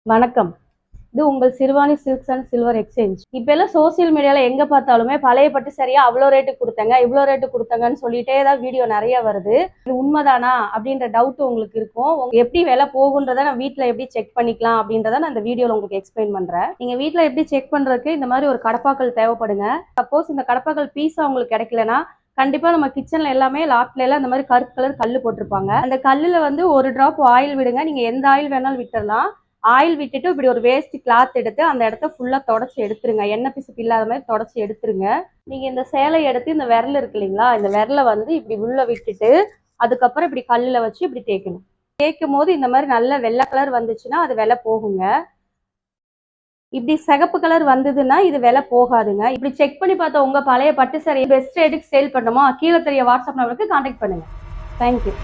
வணக்கம். இது உங்கள் Siruvani silks and silver exchange. இப்ப எல்லாம் சோசியல் மீடியால எங்க பார்த்தாலுமே பழைய பட்டு சரியா அவ்வளோ ரேட்டு கொடுத்தங்க இவ்வளோ ரேட்டு கொடுத்தங்கன்னு சொல்லிட்டே தான் வீடியோ நிறைய வருது. இது உண்மைதானா அப்படின்ற டவுட் உங்களுக்கு இருக்கும். எப்படி விலை போகுன்றத நான் வீட்டில் எப்படி செக் பண்ணிக்கலாம் அப்படின்றத நான் இந்த வீடியோவில் உங்களுக்கு எக்ஸ்பிளைன் பண்றேன். நீங்க வீட்டில் எப்படி செக் பண்றதுக்கு இந்த மாதிரி ஒரு கடப்பாக்கள் தேவைப்படுங்க. சப்போஸ் இந்த கடப்பாக்கள் பீஸா உங்களுக்கு கிடைக்கலனா கண்டிப்பா நம்ம கிச்சன்ல எல்லாமே லாட்ல எல்லாம் இந்த மாதிரி கருப்பு கலர் கல்லு போட்டிருப்பாங்க. அந்த கல்லுல வந்து ஒரு டிராப் ஆயில் விடுங்க. நீங்க எந்த ஆயில் வேணாலும் விட்டுறலாம். ஆயில் விட்டுட்டு இப்படி ஒரு வேஸ்ட் கிளாத் எடுத்து அந்த இடத்த ஃபுல்லா தொடச்சி எடுத்துருங்க. எண்ணெய் பிசுக்கு இல்லாத மாதிரி தொடச்சி எடுத்துருங்க. நீங்க இந்த சேலை எடுத்து இந்த விரல் இருக்கு இல்லைங்களா, இந்த விரலை வந்து இப்படி உள்ள விட்டுட்டு அதுக்கப்புறம் இப்படி கல்லுல வச்சு இப்படி தேய்க்கணும். தேய்க்கும் போது இந்த மாதிரி நல்ல வெள்ளை கலர் வந்துச்சுன்னா அது விலை போகுங்க. இப்படி சிகப்பு கலர் வந்ததுன்னா இது விலை போகாதுங்க. இப்படி செக் பண்ணி பார்த்தா உங்க பழைய பட்டு சாரி பெஸ்ட் ரேட்டுக்கு சேல் பண்ணணுமோ கீழே தெரிய வாட்ஸ்அப் நம்பருக்கு கான்டாக்ட் பண்ணுங்க. தேங்க்யூ.